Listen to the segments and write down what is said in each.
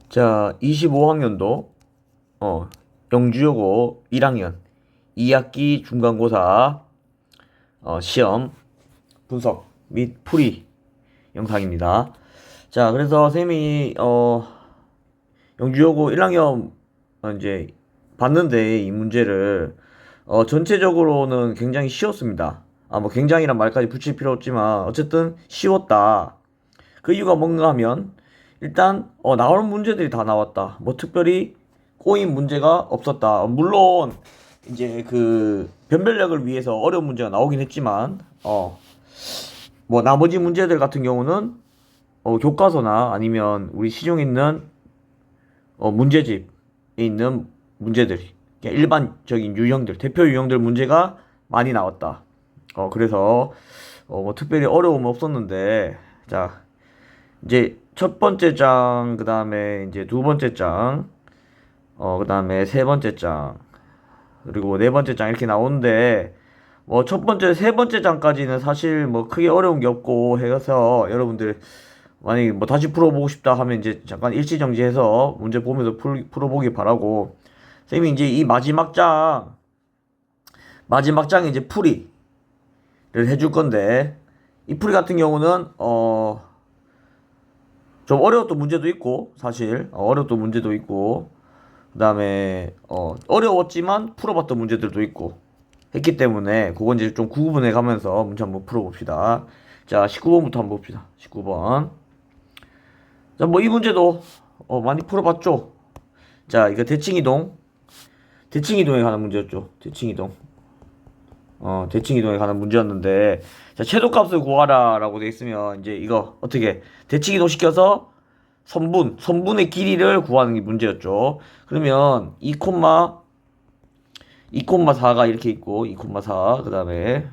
자, 25학년도 영주여고 1학년 2학기 중간고사 시험 분석 및 풀이 영상입니다. 자, 그래서 쌤이 영주여고 1학년 이제 봤는데 이 문제를 전체적으로는 굉장히 쉬웠습니다. 뭐 굉장히란 말까지 붙일 필요 없지만 어쨌든 쉬웠다. 그 이유가 뭔가 하면 일단 나오는 문제들이 다 나왔다. 뭐 특별히 꼬인 문제가 없었다. 물론 이제 그 변별력을 위해서 어려운 문제가 나오긴 했지만 뭐 나머지 문제들 같은 경우는 교과서나 아니면 우리 시중에 있는 문제집에 있는 문제들, 그냥 일반적인 유형들, 대표 유형들 문제가 많이 나왔다. 그래서 뭐 특별히 어려움은 없었는데, 자, 이제 첫 번째 장, 그 다음에 이제 두 번째 장, 그 다음에 세 번째 장, 그리고 네 번째 장 이렇게 나오는데, 뭐 첫 번째, 세 번째 장까지는 사실 뭐 크게 어려운 게 없고 해서 여러분들 만약에 뭐 다시 풀어보고 싶다 하면 이제 잠깐 일시정지해서 문제 보면서 풀어보기 바라고, 쌤이 이제 이 마지막 장에 이제 풀이를 해줄 건데, 이 풀이 같은 경우는 좀 어려웠던 문제도 있고, 사실 어려웠던 문제도 있고, 그 다음에 어려웠지만 풀어봤던 문제들도 있고 했기 때문에 그건 이제 좀 구분해 가면서 문제 한번 풀어봅시다. 자, 19번부터 한번 봅시다. 19번. 자, 뭐 이 문제도 많이 풀어봤죠. 자, 이거 대칭이동에 관한 문제였죠. 대칭이동에 관한 문제였는데, 자, 최소값을 구하라 라고 돼 있으면 이제 이거 어떻게 대칭이동 시켜서 선분의 길이를 구하는 게 문제였죠. 그러면 2,4가 이렇게 있고 2,4, 그 다음에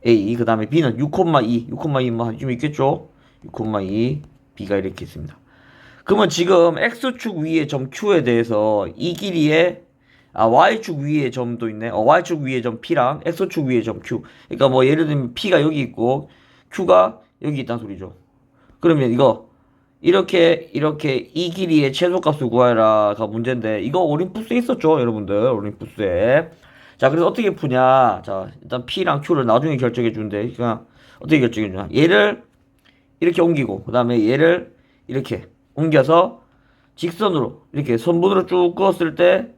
A, 그 다음에 B는 6,2 뭐 좀 있겠죠. 6,2 B가 이렇게 있습니다. 그러면 지금 X축 위의 점 Q에 대해서 이 길이에 Y축 위에 점도 있네. Y축 위에 점 P랑 X축 위에 점 Q. 그러니까 뭐 예를 들면 P가 여기 있고 Q가 여기 있다는 소리죠. 그러면 이거 이렇게 이 길이의 최소값을 구하라가 문제인데, 이거 오림푸스에 있었죠, 여러분들. 오림푸스에. 자, 그래서 어떻게 푸냐. 자, 일단 P랑 Q를 나중에 결정해 주는데, 그냥 어떻게 결정해 주냐. 얘를 이렇게 옮기고, 그 다음에 얘를 이렇게 옮겨서 직선으로 이렇게 선분으로 쭉 그었을 때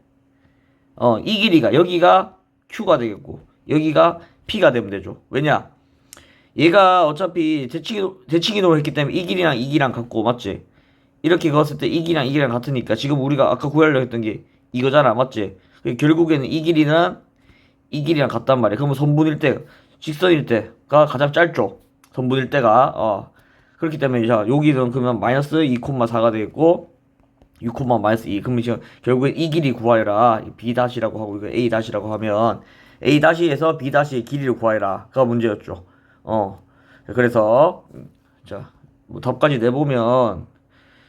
이 길이가 여기가 Q가 되겠고 여기가 P가 되면 되죠. 왜냐, 얘가 어차피 대칭이동을 했기 때문에 이 길이랑 같고, 맞지? 이렇게 그었을 때 이 길이랑 같으니까 지금 우리가 아까 구하려고 했던 게 이거잖아, 맞지? 결국에는 이 길이랑 같단 말이야. 그러면 선분일 때, 직선일 때가 가장 짧죠. 선분일 때가 그렇기 때문에, 자, 여기는 그러면 마이너스 2,4가 되겠고 6, 마이너스 2. 그러면 지금 결국에 이 길이 구하여라. B 다시라고 하고 이거 A 다시라고 하면 A 다시에서 B 다시의 길이를 구하여라가 문제였죠. 그래서 자, 뭐 답까지 내보면,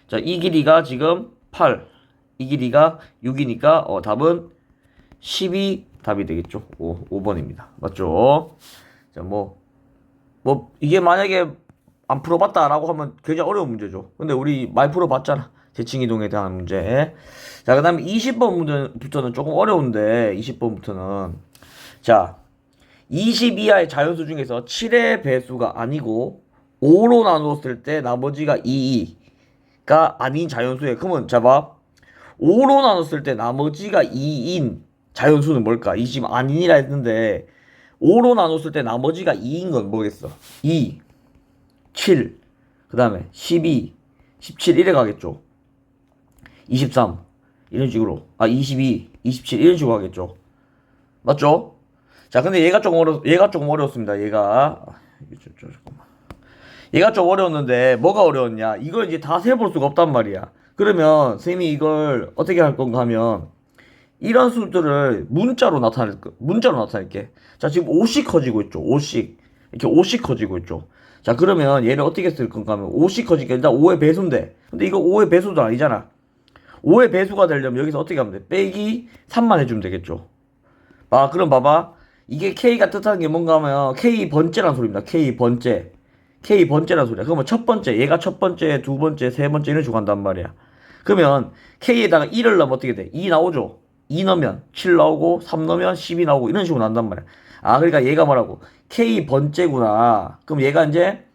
자, 이 길이가 지금 8, 이 길이가 6이니까 답은 12 답이 되겠죠. 5번입니다. 맞죠? 자, 뭐 이게 만약에 안 풀어봤다라고 하면 굉장히 어려운 문제죠. 근데 우리 많이 풀어봤잖아. 대칭이동에 대한 문제. 자, 그 다음에 20번부터는 조금 어려운데, 20번부터는 자, 20 이하의 자연수 중에서 7의 배수가 아니고 5로 나누었을 때 나머지가 2가 아닌 자연수에, 그러면 잡아, 5로 나눴을 때 나머지가 2인 자연수는 뭘까? 이 지금 아닌이라 했는데 5로 나눴을 때 나머지가 2인 건 뭐겠어? 2, 7, 그 다음에 12, 17 이래 가겠죠. 23 이런 식으로, 22, 27 이런 식으로 하겠죠. 맞죠? 자, 근데 얘가 조금 어려웠습니다. 얘가 좀 어려웠는데, 뭐가 어려웠냐? 이걸 이제 다 세볼 수가 없단 말이야. 그러면 쌤이 이걸 어떻게 할 건가 하면, 이런 수들을 문자로 나타낼게. 자, 지금 5씩 커지고 있죠. 5씩. 이렇게 5씩 커지고 있죠. 자, 그러면 얘를 어떻게 쓸 건가 하면, 5씩 커지게 일단 5의 배수인데, 근데 이거 5의 배수도 아니잖아. 5의 배수가 되려면 여기서 어떻게 하면 돼? 빼기 3만 해주면 되겠죠. 그럼 봐봐. 이게 K가 뜻하는 게 뭔가 하면 K 번째란 소리입니다. K 번째란 소리야. 그러면 첫 번째, 얘가 첫 번째, 두 번째, 세 번째 이런 식으로 간단 말이야. 그러면 K에다가 2를 넣으면 어떻게 돼? 2 나오죠? 2 넣으면 7 나오고 3 넣으면 12 나오고 이런 식으로 난단 말이야. 아, 그러니까 얘가 뭐라고? K 번째구나. 그럼 얘가 이제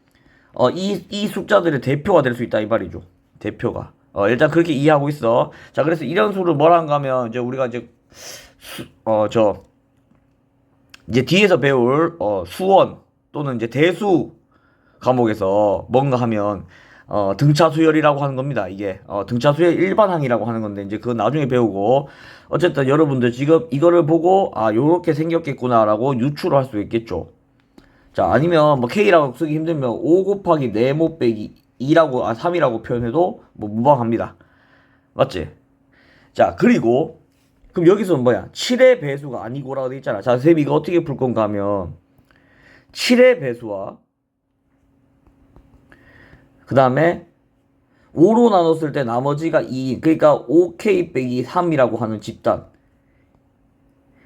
이 숫자들의 대표가 될 수 있다 이 말이죠. 대표가. 일단 그렇게 이해하고 있어. 자, 그래서 이런 수를 뭐라는가 하면 이제 우리가 이제 이제 뒤에서 배울 수원 또는 이제 대수 과목에서 뭔가 하면 등차 수열이라고 하는 겁니다. 이게 등차 수열 일반항이라고 하는 건데 이제 그건 나중에 배우고 어쨌든 여러분들 지금 이거를 보고 아 요렇게 생겼겠구나라고 유추를 할 수 있겠죠. 자, 아니면 뭐 K라고 쓰기 힘들면 5 곱하기 네모 빼기 2라고 3이라고 표현해도 뭐 무방합니다. 맞지? 자, 그리고 그럼 여기서는 뭐야? 7의 배수가 아니고라고 돼 있잖아. 자, 선생님 이거 어떻게 풀 건가 하면 7의 배수와 그 다음에 5로 나눴을 때 나머지가 2인 그러니까 5K 빼기 3이라고 하는 집단.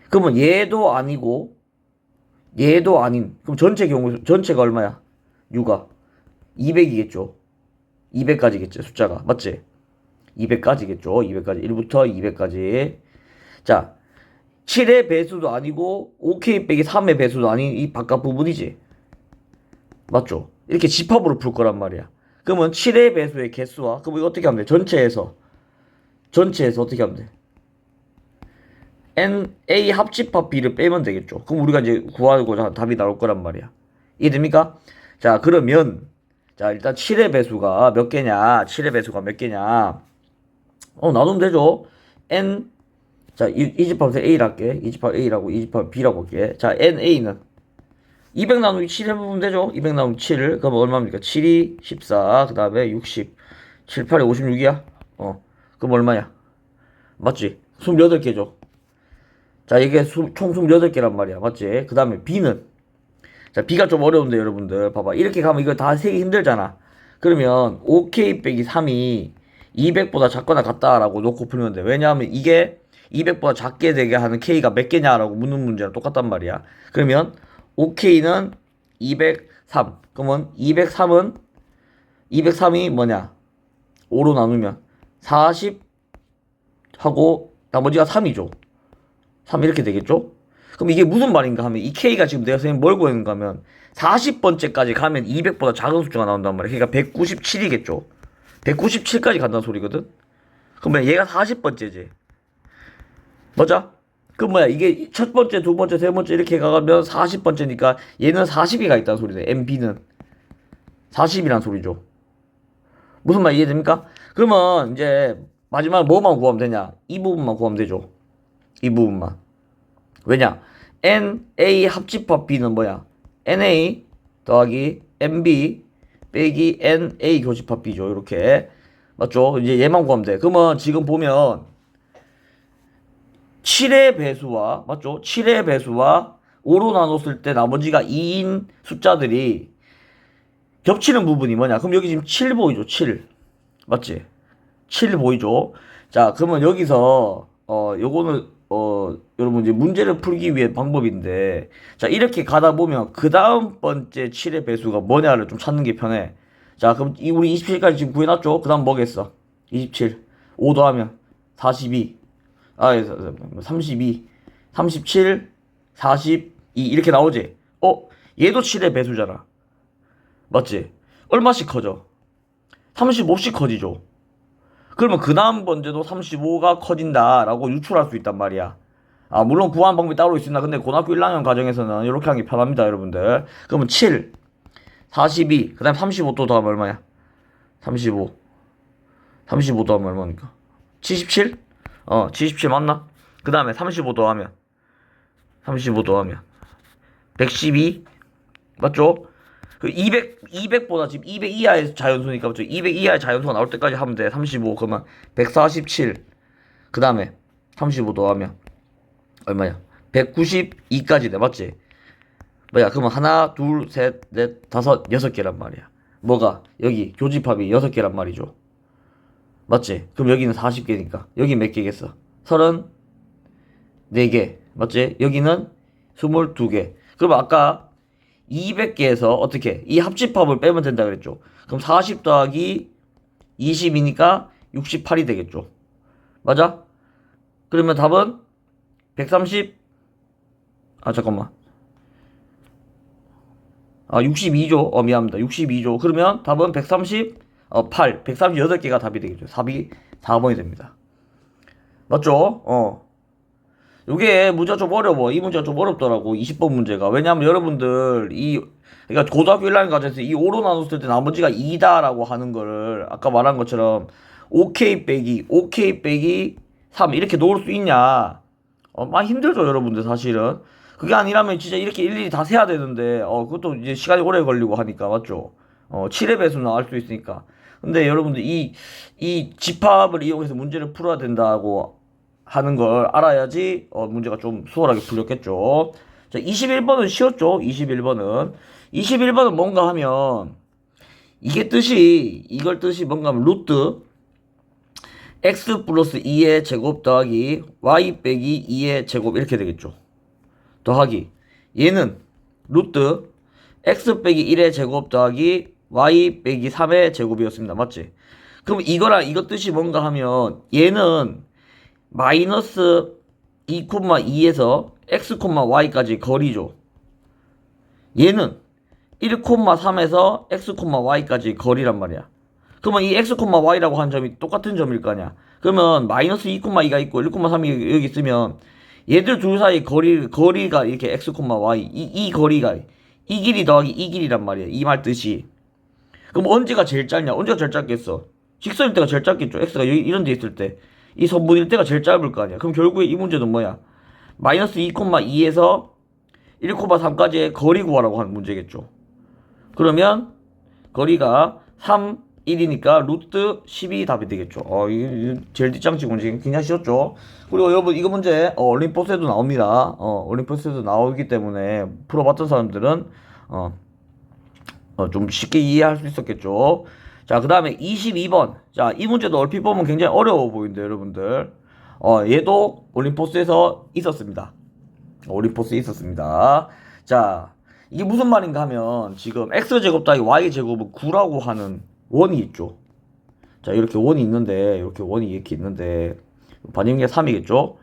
그러면 얘도 아니고 얘도 아닌 그럼 전체가 얼마야? 6가 200이겠죠. 200까지겠죠. 숫자가 맞지? 200까지겠죠. 200까지 1부터 200까지. 자, 7의 배수도 아니고 5K 빼기 3의 배수도 아닌 이 바깥 부분이지. 맞죠? 이렇게 집합으로 풀 거란 말이야. 그러면 7의 배수의 개수와 그럼 이거 어떻게 하면 돼? 전체에서 어떻게 하면 돼? A 합집합 B를 빼면 되겠죠. 그럼 우리가 이제 구하고자 답이 나올 거란 말이야. 이해됩니까? 자, 그러면 자, 일단 7의 배수가 몇 개냐? 7의 배수가 몇 개냐? 나누면 되죠. 자, 이 집합에서 A를 할게. 이 집합 A라고 이 집합 B라고 할게. 자, NA는 200 나누기 7 해보면 되죠. 200 나누기 7 그럼 얼마입니까? 7이 14 그 다음에 60 7, 8에 56이야? 그럼 얼마야? 맞지? 28개죠. 자, 이게 총 28개란 말이야. 맞지? 그 다음에 B는 자, B가 좀 어려운데 여러분들 봐봐. 이렇게 가면 이거 다 세기 힘들잖아. 그러면 5K 빼기 3이 200보다 작거나 같다라고 놓고 풀면 돼. 왜냐하면 이게 200보다 작게 되게 하는 K가 몇 개냐라고 묻는 문제랑 똑같단 말이야. 그러면 5K는 203. 그러면 203이 뭐냐? 5로 나누면 40 하고 나머지가 3이죠. 3 이렇게 되겠죠? 그럼 이게 무슨 말인가 하면 이 K가 지금 내가 선생님 뭘 구했는가 하면 40번째까지 가면 200보다 작은 숫자가 나온단 말이야. 그러니까 197이겠죠. 197까지 간다는 소리거든. 그러면 얘가 40번째지. 맞아? 그 뭐야 이게 첫 번째, 두 번째, 세 번째 이렇게 가면 40번째니까 얘는 40이가 있다는 소리네. MB는 40이란 소리죠. 무슨 말 이해됩니까? 그러면 이제 마지막 뭐만 구하면 되냐? 이 부분만 구하면 되죠. 이 부분만. 왜냐? NA 합집합 B는 뭐야? NA 더하기 NB 빼기 NA 교집합 B죠. 이렇게. 맞죠? 이제 얘만 구하면 돼. 그러면 지금 보면 7의 배수와 맞죠? 7의 배수와 5로 나눴을 때 나머지가 2인 숫자들이 겹치는 부분이 뭐냐? 그럼 여기 지금 7 보이죠? 7. 맞지? 7 보이죠? 자, 그러면 여기서 요거는 여러분 이제 문제를 풀기 위해 방법인데 자, 이렇게 가다 보면 그 다음 번째 7의 배수가 뭐냐를 좀 찾는 게 편해. 자, 그럼 우리 27까지 지금 구해놨죠? 그 다음 뭐겠어? 27 5 더하면 42 32 37 42 이렇게 나오지. 얘도 7의 배수잖아. 맞지? 얼마씩 커져? 35씩 커지죠. 그러면 그 다음 번째도 35가 커진다라고 유출할 수 있단 말이야. 물론 구하는 방법이 따로 있습니다. 근데 고등학교 1학년 과정에서는 이렇게 하는 게 편합니다, 여러분들. 그러면 7, 42, 그 다음에 35 또 더하면 얼마야? 35 더하면 얼마니까? 77? 77 맞나? 그 다음에 35 더하면 112 맞죠? 그 200보다 지금 200 이하의 자연수니까 맞죠? 200 이하의 자연수가 나올 때까지 하면 돼. 35 그러면 147. 그 다음에 35 더하면 얼마야? 192까지 돼. 맞지? 뭐야? 그러면 하나, 둘, 셋, 넷, 다섯, 6개란 말이야. 뭐가? 여기 교집합이 6개란 말이죠. 맞지? 그럼 여기는 40개니까 여기 몇 개겠어? 34개. 맞지? 여기는 22개. 그럼 아까 200개에서 어떻게? 이 합집합을 빼면 된다 그랬죠. 그럼 40 더하기 20이니까 68이 되겠죠. 맞아? 그러면 답은 130, 잠깐만. 62조. 미안합니다. 62조. 그러면 답은 138개가 답이 되겠죠. 답이 4번이 됩니다. 맞죠? 요게 문제가 좀 어려워. 이 문제가 좀 어렵더라고. 20번 문제가. 왜냐면 여러분들, 그러니까 고등학교 1학년 과정에서 이 5로 나눴을 때 나머지가 2다라고 하는 거를 아까 말한 것처럼 OK 빼기 3 이렇게 놓을 수 있냐. 많이 힘들죠, 여러분들, 사실은. 그게 아니라면 진짜 이렇게 일일이 다 세야 되는데, 그것도 이제 시간이 오래 걸리고 하니까, 맞죠? 7의 배수 나올 수 있으니까. 근데 여러분들, 이 집합을 이용해서 문제를 풀어야 된다고 하는 걸 알아야지, 문제가 좀 수월하게 풀렸겠죠. 자, 21번은 쉬웠죠? 21번은 뭔가 하면, 이걸 뜻이 뭔가 하면, 루트, x 플러스 2의 제곱 더하기 y 빼기 2의 제곱 이렇게 되겠죠. 더하기 얘는 루트 x 빼기 1의 제곱 더하기 y 빼기 3의 제곱이었습니다. 맞지? 그럼 이거랑 이거 뜻이 뭔가 하면 얘는 마이너스 2,2에서 x, y까지 거리죠. 얘는 1,3에서 x, y까지 거리란 말이야. 그러면 이 x, y라고 하는 점이 똑같은 점일 거 아니야. 그러면 마이너스 2,2가 있고 1,3이 여기 있으면 얘들 둘 사이 거리가 이렇게 x, y 이 거리가 이 길이 더하기 이 길이란 말이야. 이 말 뜻이. 그럼 언제가 제일 짧냐? 언제가 제일 짧겠어? 직선일 때가 제일 짧겠죠. x가 여기 이런 데 있을 때. 이 선분일 때가 제일 짧을 거 아니야. 그럼 결국에 이 문제는 뭐야? 마이너스 2,2에서 1,3까지의 거리 구하라고 하는 문제겠죠. 그러면 거리가 3, 1이니까 루트 10이 답이 되겠죠. 이게 제일 뒷장치 문제 굉장히 쉬웠죠. 그리고 여러분 이거 문제 올림포스에도 나옵니다. 올림포스에도 나오기 때문에 풀어봤던 사람들은 좀 쉽게 이해할 수 있었겠죠. 자, 그 다음에 22번. 자, 이 문제도 얼핏 보면 굉장히 어려워 보이는데 여러분들. 얘도 올림포스에서 있었습니다. 올림포스에 있었습니다. 자, 이게 무슨 말인가 하면 지금 x제곱 더하기 y제곱은 9라고 하는 원이 있죠. 자, 이렇게 원이 있는데 이렇게 있는데 반영계가 3이겠죠.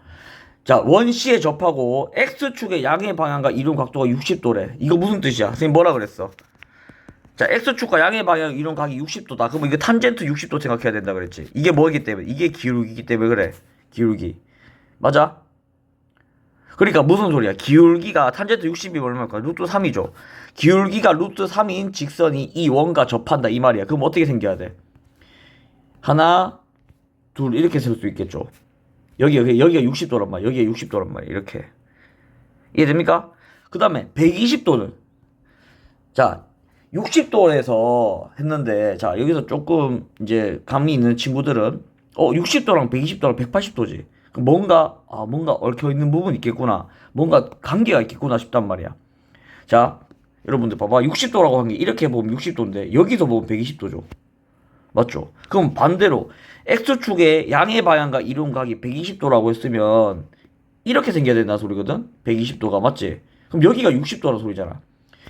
자, 원C에 접하고 x축의 양의 방향과 이룬 각도가 60도래. 이거 무슨 뜻이야? 선생님 뭐라 그랬어? 자, x축과 양의 방향 이룬 각이 60도다. 그러면 이거 탄젠트 60도 생각해야 된다 그랬지. 이게 뭐이기 때문에? 이게 기울기이기 때문에 그래. 기울기. 맞아? 그러니까 무슨 소리야? 기울기가 탄젠트 60이 얼마일까? 루트 3이죠. 기울기가 루트 3인 직선이 이 원과 접한다 이 말이야. 그럼 어떻게 생겨야 돼? 하나, 둘 이렇게 셀 수 있겠죠. 여기가 60도란 말이야. 여기가 60도란 말이야. 이렇게. 이해됩니까? 그 다음에 120도는 자 60도에서 했는데 자 여기서 조금 이제 감이 있는 친구들은 60도랑 120도랑 180도지. 뭔가 얽혀있는 부분이 있겠구나. 뭔가 관계가 있겠구나 싶단 말이야. 자, 여러분들 봐봐. 60도라고 한 게 이렇게 보면 60도인데 여기서 보면 120도죠. 맞죠? 그럼 반대로 X축의 양의 방향과 이룬 각이 120도라고 했으면 이렇게 생겨야 된다는 소리거든? 120도가 맞지? 그럼 여기가 60도라는 소리잖아.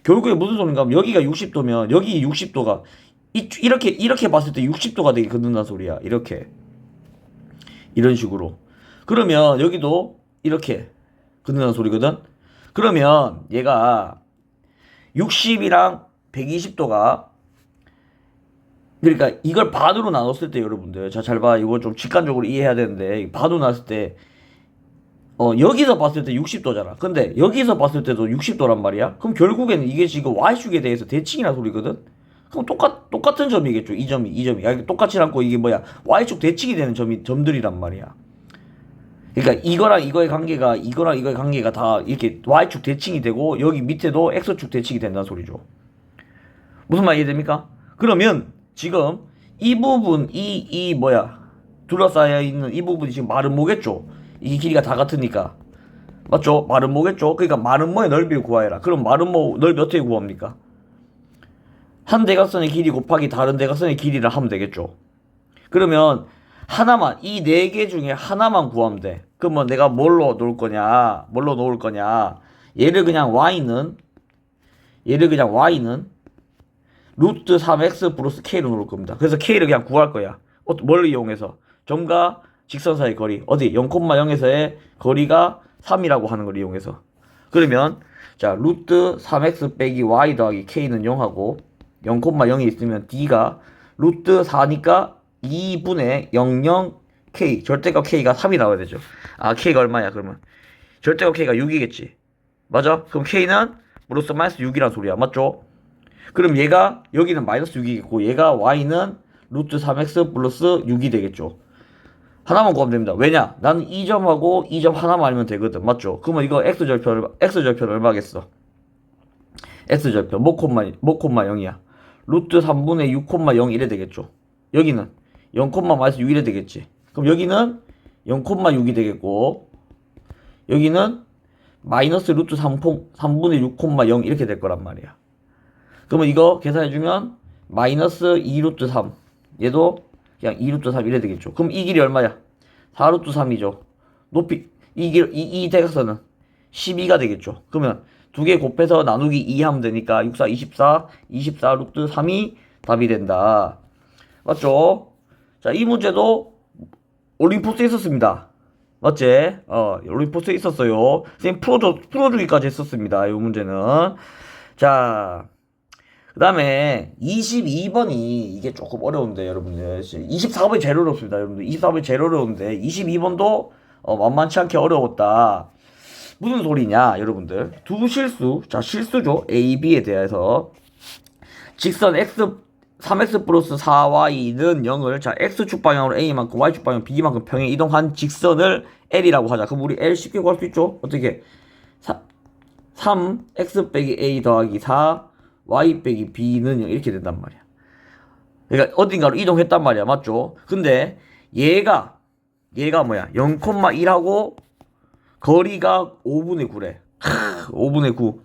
결국에 무슨 소린가 하면 여기가 60도면 여기 60도가 이렇게 봤을 때 60도가 되게 긋는다는 소리야. 이렇게. 이런 식으로. 그러면 여기도 이렇게 긋는다는 소리거든. 그러면 얘가 60이랑 120도가 그러니까 이걸 반으로 나눴을 때 여러분들 자 잘 봐. 이거 좀 직관적으로 이해해야 되는데 반으로 나눴을 때 여기서 봤을 때 60도잖아. 근데 여기서 봤을 때도 60도란 말이야. 그럼 결국에는 이게 지금 y축에 대해서 대칭이라는 소리거든. 그럼 똑같은 점이겠죠. 이 점이. 똑같이 않고 이게 뭐야? y축 대칭이 되는 점들이란 말이야. 그러니까 이거랑 이거의 관계가 다 이렇게 y축 대칭이 되고 여기 밑에도 x축 대칭이 된다는 소리죠. 무슨 말 이해됩니까? 그러면 지금 이 부분 둘러싸여 있는 이 부분이 지금 마름모겠죠. 이 길이가 다 같으니까 맞죠? 마름모겠죠. 그러니까 마름모의 넓이를 구하여라. 그럼 마름모 넓이 어떻게 구합니까? 한 대각선의 길이 곱하기 다른 대각선의 길이를 하면 되겠죠. 그러면 하나만 이 네 개 중에 하나만 구하면 돼. 그러면 내가 뭘로 놓을 거냐? 얘를 그냥 y는 루트 3x 플러스 k로 놓을 겁니다. 그래서 k를 그냥 구할 거야. 뭘 이용해서? 점과 직선 사이 거리. 어디? 0,0에서의 거리가 3이라고 하는 걸 이용해서. 그러면 자 루트 3x 빼기 y 더하기 k는 0하고 0,0이 있으면 d가 루트 4니까 2분의 00k 절대값 k가 3이 나와야 되죠. 아 k가 얼마야 그러면? 절대값 k가 6이겠지. 맞아? 그럼 k는 플러스 마이너스 6이란 소리야. 맞죠? 그럼 얘가 여기는 마이너스 6이겠고 얘가 y는 루트 3x 플러스 6이 되겠죠. 하나만 구하면 됩니다. 왜냐? 나는 2점하고 2점 하나만 알면 되거든. 맞죠? 그러면 이거 x절편 얼마겠어? x절편 뭐 콤마 0이야. 루트 3분의 6,0 이래 되겠죠. 여기는 0, 마이너스 6 이래 되겠지. 그럼 여기는 0,6이 되겠고 여기는 마이너스 루트 3분의 6,0 이렇게 될 거란 말이야. 그러면 이거 계산해주면 마이너스 2 루트 3 얘도 그냥 2 루트 3 이래 되겠죠. 그럼 이 길이 얼마야? 4 루트 3이죠. 높이 이 대각선은 12가 되겠죠. 그러면 두 개 곱해서 나누기 2 하면 되니까 6, 4, 24 루트 3이 답이 된다. 맞죠? 자, 이 문제도 올림포스에 있었습니다. 맞지? 올림포스에 있었어요. 선생님 풀어주기까지 했었습니다. 이 문제는. 자, 그 다음에 22번이 이게 조금 어려운데 여러분들 24번이 제일 어렵습니다. 여러분들 24번이 제일 어려운데 22번도 만만치 않게 어려웠다. 무슨 소리냐 여러분들 두 실수 자 실수죠 A, B에 대해서 직선 x 3x 플러스 4y는 0을 자 x축 방향으로 a만큼 y축 방향 b만큼 평행 이동한 직선을 L이라고 하자. 그럼 우리 L 쉽게 구할 수 있죠? 어떻게 3x 빼기 a 더하기 4 y 빼기 b는 0 이렇게 된단 말이야. 그러니까 어딘가로 이동했단 말이야. 맞죠? 근데 얘가 뭐야 0,1하고 거리가 5분의 9래. 5분의 9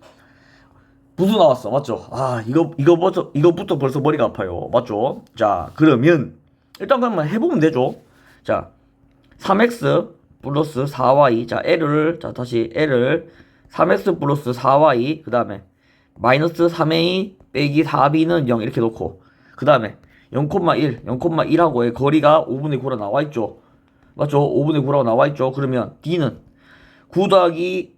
부수 나왔어. 맞죠? 아 이거부터 벌써 머리가 아파요. 맞죠? 자 그러면 일단 그러면 해보면 되죠. 자 3x 플러스 4y 자 L을 자 다시 L을 3x 플러스 4y 그 다음에 마이너스 3a 빼기 4b는 0 이렇게 놓고 그 다음에 0,1하고의 거리가 5분의 9라 나와있죠. 맞죠? 5분의 9라고 나와있죠. 그러면 d는 9 더하기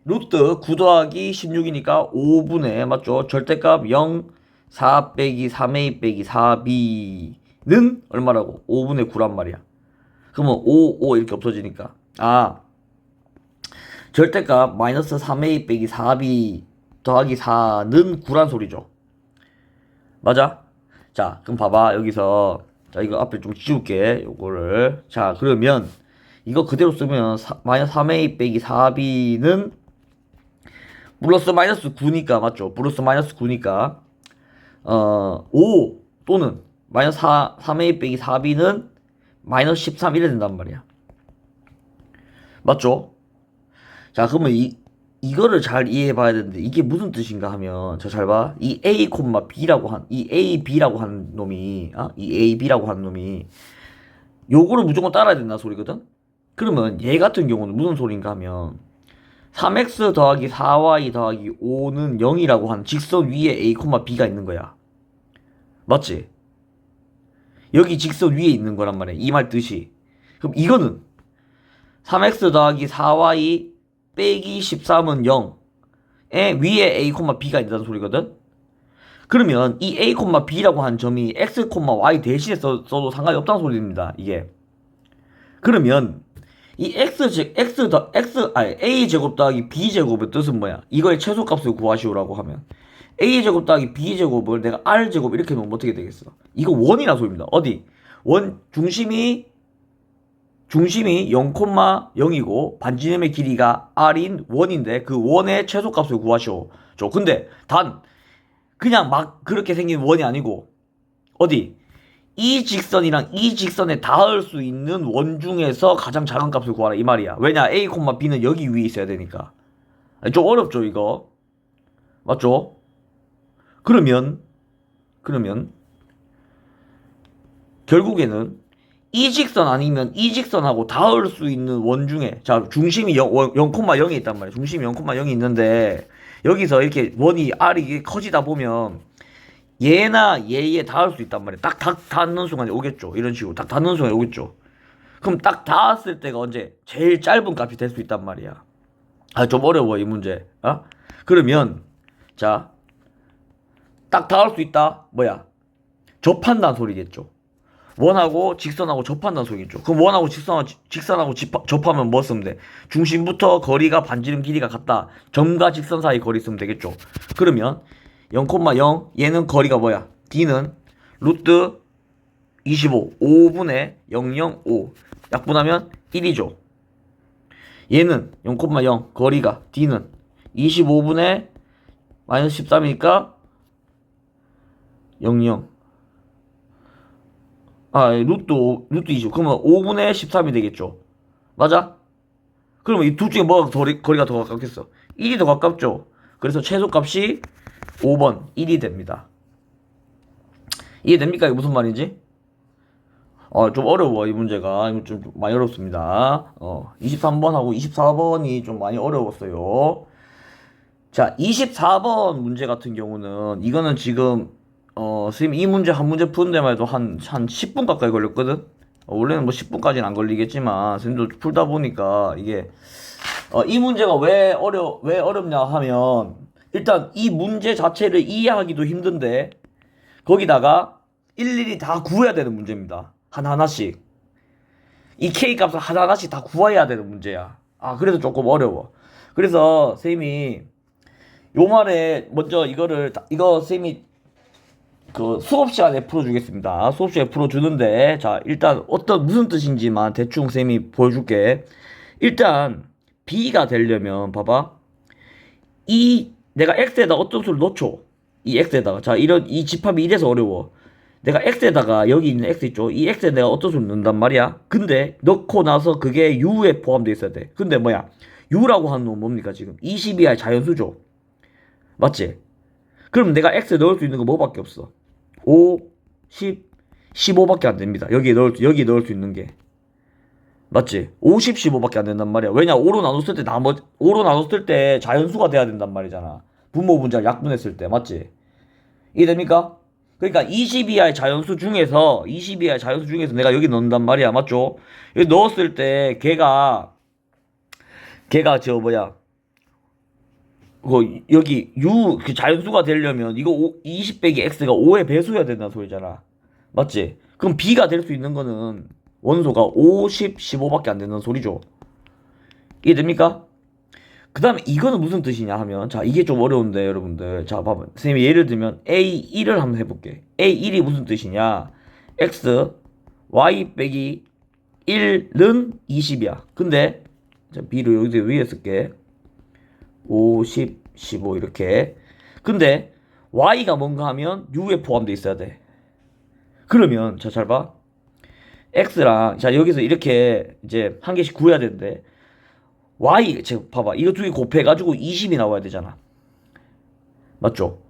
루트 9 더하기 16이니까 5분의 맞죠? 절대값 0 4 빼기 3a 빼기 4b는 얼마라고? 5분의 9란 말이야. 그러면 5 이렇게 없어지니까 절대값 마이너스 3a 빼기 4b 더하기 4는 9란 소리죠. 맞아? 자 그럼 봐봐 여기서 자 이거 앞에 좀 지울게 요거를. 자 그러면 이거 그대로 쓰면 마이너스 3a 빼기 4b는 플러스 마이너스 9니까 맞죠? 플러스 마이너스 9니까 5 또는 마이너스 3a 빼기 4b는 마이너스 13 이래 된단 말이야. 맞죠? 자 그러면 이거를 잘 이해해 봐야 되는데 이게 무슨 뜻인가 하면 저 잘 봐. 이 a, b라고 한 이 a, b라고 하는 놈이 이 a, b라고 하는 놈이 요거를 무조건 따라야 된다는 소리거든. 그러면 얘 같은 경우는 무슨 소린가 하면 3x 더하기 4y 더하기 5는 0이라고 하는 직선 위에 a, b가 있는 거야. 맞지? 여기 직선 위에 있는 거란 말이야. 이 말 뜻이. 그럼 이거는 3x 더하기 4y 빼기 13은 0에 위에 a, b가 있다는 소리거든. 그러면 이 a, b라고 하는 점이 x, y 대신에 써도 상관이 없다는 소리입니다. 이게. 그러면 이 a 제곱 더하기 b 제곱의 뜻은 뭐야? 이거의 최소값을 구하시오라고 하면 a 제곱 더하기 b 제곱을 내가 r 제곱 이렇게 놓으면 어떻게 되겠어? 이거 원이라는 소리입니다. 어디? 중심이 0,0이고 반지름의 길이가 r인 원인데 그 원의 최소값을 구하시오. 근데 단 그냥 막 그렇게 생긴 원이 아니고 어디? 이 직선이랑 이 직선에 닿을 수 있는 원 중에서 가장 작은 값을 구하라 이 말이야. 왜냐? a, b는 여기 위에 있어야 되니까. 좀 어렵죠 이거. 맞죠? 그러면 결국에는 이 직선 아니면 이 직선하고 닿을 수 있는 원 중에 자 중심이 0,0이 있단 말이야. 중심이 0,0이 있는데 여기서 이렇게 원이 r이 커지다 보면 얘나 얘에 닿을 수 있단 말이야. 딱 닿는 순간에 오겠죠. 이런 식으로 딱 닿는 순간에 오겠죠. 그럼 딱 닿았을 때가 언제? 제일 짧은 값이 될 수 있단 말이야. 아, 좀 어려워 이 문제. 어? 그러면 자, 딱 닿을 수 있다. 뭐야? 접한다는 소리겠죠. 원하고 직선하고 접한다는 소리겠죠. 그럼 원하고 직선하고 접하면 뭐 쓰면 돼? 중심부터 거리가 반지름 길이가 같다. 점과 직선 사이 거리 쓰면 되겠죠. 그러면 0,0 얘는 거리가 뭐야? D는 루트 25 5분의 005 약분하면 1이죠. 얘는 0,0 거리가 D는 25분의 마이너스 13이니까 00 루트 25 그러면 5분의 13이 되겠죠. 맞아? 그러면 이 둘 중에 뭐가 거리가 더 가깝겠어? 1이 더 가깝죠. 그래서 최소값이 5번 1이 됩니다. 이해됩니까? 이게 무슨 말인지? 좀 어려워 이 문제가. 이거 좀 많이 어렵습니다. 23번하고 24번이 좀 많이 어려웠어요. 자, 24번 문제 같은 경우는 이거는 지금 선생님 이 문제 한 문제 푸는 데만 해도 한 10분 가까이 걸렸거든. 원래는 뭐 10분까지는 안 걸리겠지만 선생님도 풀다 보니까 이게 이 문제가 왜 어렵냐 하면 일단 이 문제 자체를 이해하기도 힘든데 거기다가 일일이 다 구해야 되는 문제입니다. 하나하나씩. 이 K값을 하나하나씩 다 구해야 되는 문제야. 그래서 조금 어려워. 그래서 선생님이 요 말에 먼저 이거 선생님이 그 수업 시간에 풀어주겠습니다. 수업 시간에 풀어주는데 자 일단 무슨 뜻인지만 대충 선생님이 보여줄게. 일단 B가 되려면 봐봐. 내가 X에다 어떤 수를 넣죠. 이 X에다가 자 이 집합이 이래서 어려워. 내가 X에다가 여기 있는 X 있죠. 이 X에 내가 어떤 수를 넣는단 말이야. 근데 넣고 나서 그게 U에 포함되어 있어야 돼. 근데 뭐야? U라고 하는 놈 뭡니까 지금? 22의 자연수죠. 맞지? 그럼 내가 X에 넣을 수 있는 거 뭐밖에 없어? 5, 10, 15밖에 안 됩니다. 여기에 넣을 수 있는 게. 맞지? 50, 15밖에 안 된단 말이야. 왜냐? 5로 나눴을 때 자연수가 돼야 된단 말이잖아. 분모 분자를 약분했을 때. 맞지? 이해됩니까? 그러니까 22의 자연수 중에서 내가 여기 넣는단 말이야. 맞죠? 여기 넣었을 때 걔가 여기 그 자연수가 되려면 이거 20 빼기 x가 5의 배수여야 된다는 소리잖아. 맞지? 그럼 b가 될 수 있는 거는 원소가 50, 15밖에 안 된다는 소리죠. 이해됩니까? 그 다음에 이거는 무슨 뜻이냐 하면 자 이게 좀 어려운데 여러분들 자 봐봐 선생님이 예를 들면 A1을 한번 해볼게. A1이 무슨 뜻이냐 X Y 빼기 1는 20이야. 근데 자 B를 여기 위에 쓸게 50, 15 이렇게. 근데 Y가 뭔가 하면 U에 포함되어 있어야 돼. 그러면 자 잘 봐 X랑 자 여기서 이렇게 이제 한 개씩 구해야 되는데 Y, 지금 봐봐. 이거 두 개 곱해가지고 20이 나와야 되잖아. 맞죠?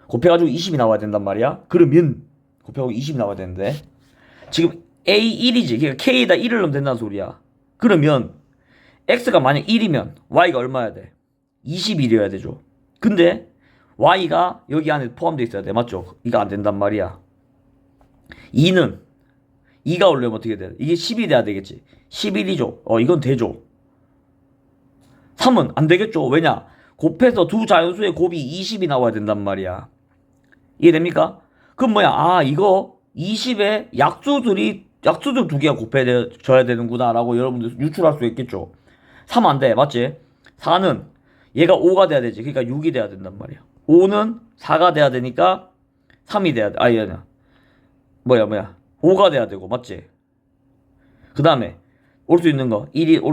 곱해가지고 20이 나와야 된단 말이야. 그러면, 곱해가지고 20이 나와야 되는데. 지금 A1이지. 그러니까 K에다 1을 넣으면 된다는 소리야. 그러면, X가 만약 1이면, Y가 얼마야 돼? 21이어야 되죠. 근데, Y가 여기 안에 포함되어 있어야 돼. 맞죠? 이거 안 된단 말이야. 2가 오려면 어떻게 돼? 이게 10이 돼야 되겠지. 11이죠. 이건 되죠. 3은 안 되겠죠. 왜냐? 곱해서 두 자연수의 곱이 20이 나와야 된단 말이야. 이해됩니까? 그럼 뭐야? 이거 20에 약수들 두 개가 곱해져야 되는구나 라고 여러분들 유출할 수 있겠죠. 3 안 돼. 맞지? 4는 얘가 5가 돼야 되지. 그러니까 6이 돼야 된단 말이야. 5는 4가 돼야 되니까 3이 돼야 돼. 아니야. 5가 돼야 되고. 맞지? 그 다음에 올 수 있는 거 1,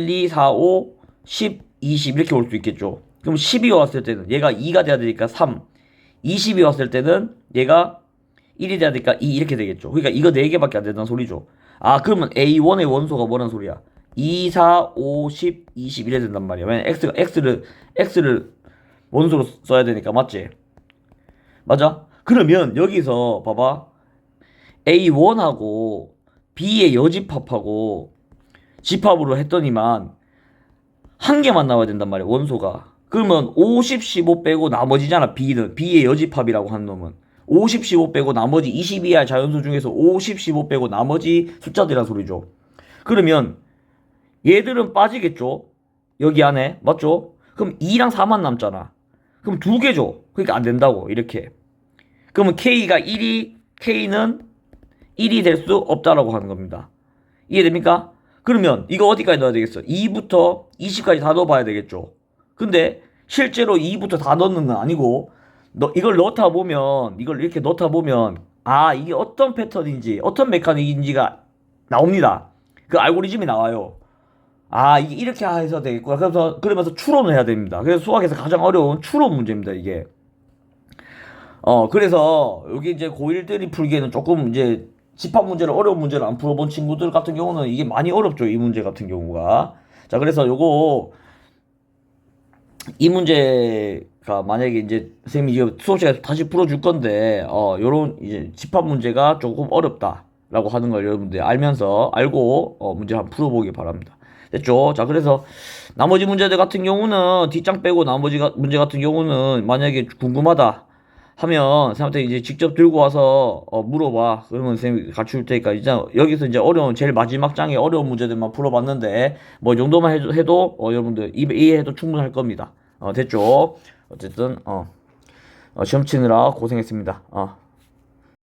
2, 4, 5 10, 20 이렇게 올 수 있겠죠. 그럼 12가 왔을 때는 얘가 2가 돼야 되니까 3, 20이 왔을 때는 얘가 1이 돼야 되니까 2 이렇게 되겠죠. 그러니까 이거 4개밖에 안 된다는 소리죠. 그러면 A1의 원소가 뭐라는 소리야? 2, 4, 5, 10, 20 이래 된단 말이야. 왜냐면 X를 원소로 써야 되니까. 맞지? 맞아? 그러면 여기서 봐봐. A1하고 B의 여집합하고 집합으로 했더니만 한 개만 나와야 된단 말이야. 원소가. 그러면 50, 15 빼고 나머지잖아. B의 여집합이라고 하는 놈은. 50, 15 빼고 나머지 20 이하의 자연수 중에서 50, 15 빼고 나머지 숫자들이란 소리죠. 그러면 얘들은 빠지겠죠. 여기 안에 맞죠? 그럼 2랑 4만 남잖아. 그럼 두 개죠. 그러니까 안 된다고 이렇게. 그러면 K가 1이 K는 1이 될 수 없다라고 하는 겁니다. 이해됩니까? 그러면 이거 어디까지 넣어야 되겠어? 2부터 20까지 다 넣어봐야 되겠죠. 근데 실제로 2부터 다 넣는 건 아니고 이걸 넣다 보면 이걸 이렇게 넣다 보면 아 이게 어떤 패턴인지 어떤 메카닉인지가 나옵니다. 그 알고리즘이 나와요. 아 이게 이렇게 해서 되겠구나. 그러면서 추론을 해야 됩니다. 그래서 수학에서 가장 어려운 추론 문제입니다. 이게. 그래서 여기 이제 고1들이 풀기에는 조금 이제 집합 문제를 어려운 문제를 안 풀어본 친구들 같은 경우는 이게 많이 어렵죠. 이 문제 같은 경우가. 자, 그래서 이 문제가 만약에 이제 선생님이 이제 수업 시간에 다시 풀어줄 건데, 요런 이제 집합 문제가 조금 어렵다라고 하는 걸 여러분들 알고, 문제 한번 풀어보기 바랍니다. 됐죠? 자, 그래서 나머지 문제들 같은 경우는 뒷장 빼고 나머지 문제 같은 경우는 만약에 궁금하다. 하면 선생님한테 이제 직접 들고 와서 물어봐. 그러면 선생님이 가르쳐 줄 테니까 이제 여기서 이제 어려운 제일 마지막 장에 어려운 문제들만 풀어봤는데 뭐 이 정도만 해도 여러분들 이해해도 충분할 겁니다. 됐죠? 어쨌든 시험 치느라 고생했습니다.